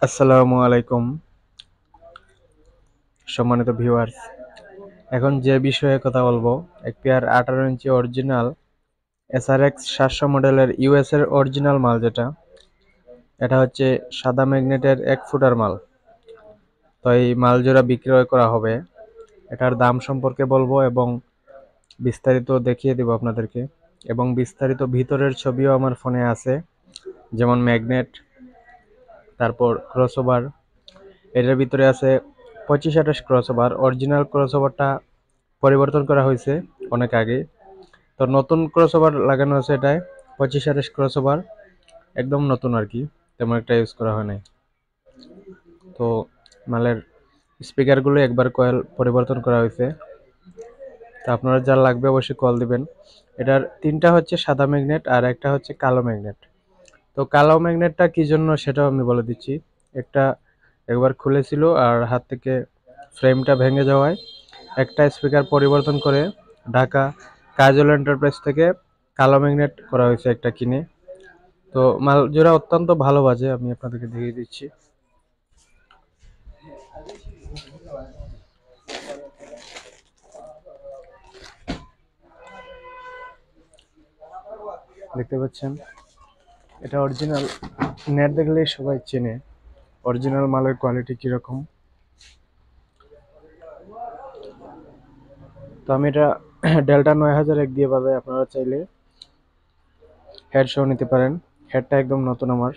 আসসালামু আলাইকুম সম্মানিত ভিউয়ার্স। এখন যে বিষয়ে কথা বলবো, এক পেয়ার 18 ইঞ্চি অরিজিনাল SRX 700 মডেলের ইউএস এর অরিজিনাল মাল, যেটা এটা হচ্ছে সাদা ম্যাগনেটের 1 ফুটার মাল। তো এই মাল জোড়া বিক্রয় করা হবে। এটার দাম সম্পর্কে বলবো এবং বিস্তারিত দেখিয়ে দিব আপনাদেরকে, এবং বিস্তারিত ভিতরের ছবিও আমার ফোনে আছে, যেমন ম্যাগনেট, তারপর ক্রসওভার। এটার ভিতরে আছে 25-28 ক্রসওভার। অরিজিনাল ক্রসওভারটা পরিবর্তন করা হয়েছে অনেক আগে। তো নতুন ক্রসওভার লাগানো আছে এটায়, 25-28 ক্রসওভার, একদম নতুন আর কি, তেমন একটা ইউজ করা হয় নাই। তো মালের স্পিকারগুলো একবার কয়েল পরিবর্তন করা হয়েছে। তো আপনারা যা লাগবে অবশ্যই কল দিবেন। এটার তিনটা হচ্ছে সাদা ম্যাগনেট আর একটা হচ্ছে কালো ম্যাগনেট। তো কালো ম্যাগনেটটা কি জন্য সেটাও আমি বলে দিচ্ছি। একটা একবার খুলেছিল আর হাত থেকে ফ্রেমটা ভেঙে যাওয়ায় একটা স্পিকার পরিবর্তন করে ঢাকা কাজল এন্টারপ্রাইজ থেকে কালো ম্যাগনেট করা হয়েছে একটা কিনে। তো মাল জোড়া অত্যন্ত ভালো বাজে, আমি আপনাদেরকে দেখিয়ে দিচ্ছি। দেখতে পাচ্ছেন, এটা অরিজিনাল। নেট দেখলেই সবাই চেনে অরিজিনাল মালের কোয়ালিটি কিরকম। তো আমি এটা ডেল্টা 9001 দিয়ে বাজাই। আপনারা চাইলে হেড সহ নিতে পারেন। হেডটা একদম নতুন আমার।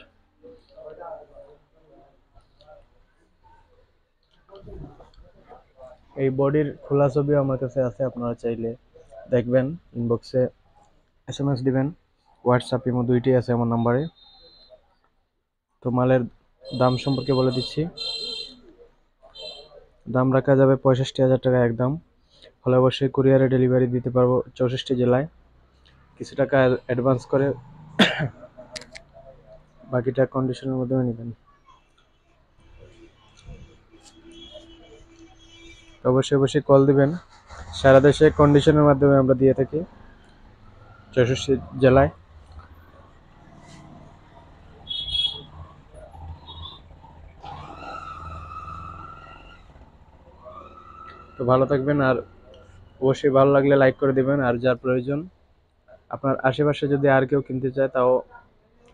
এই বডির খোলা ছবি আমার কাছে আছে, আপনারা চাইলে দেখবেন। ইনবক্সে SMS দিবেন, হোয়াটসঅ্যাপ ইমো দুইটি আছে আমার নাম্বারে। তো মালের দাম সম্পর্কে বলে দিচ্ছি। দাম রাখা যাবে 65,000 টাকা একদম। হলে অবশ্যই কুরিয়ারে ডেলিভারি দিতে পারবো 64 জেলায়। কিছু টাকা অ্যাডভান্স করে বাকিটা কন্ডিশনের মাধ্যমে নেবেন। তো অবশ্যই অবশ্যই কল দিবেন। সারা দেশে কন্ডিশনের মাধ্যমে আমরা দিয়ে থাকি 64 জেলায়। তো ভালো থাকবেন, আর অবশ্যই ভালো লাগলে লাইক করে দিবেন। আর যার প্রয়োজন, আপনার আশেপাশে যদি আর কেউ কিনতে চায়, তাও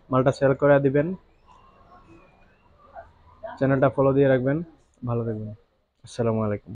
মালটা সেল করে দিবেন। চ্যানেলটা ফলো দিয়ে রাখবেন। ভালো থাকবেন। আসসালামু আলাইকুম।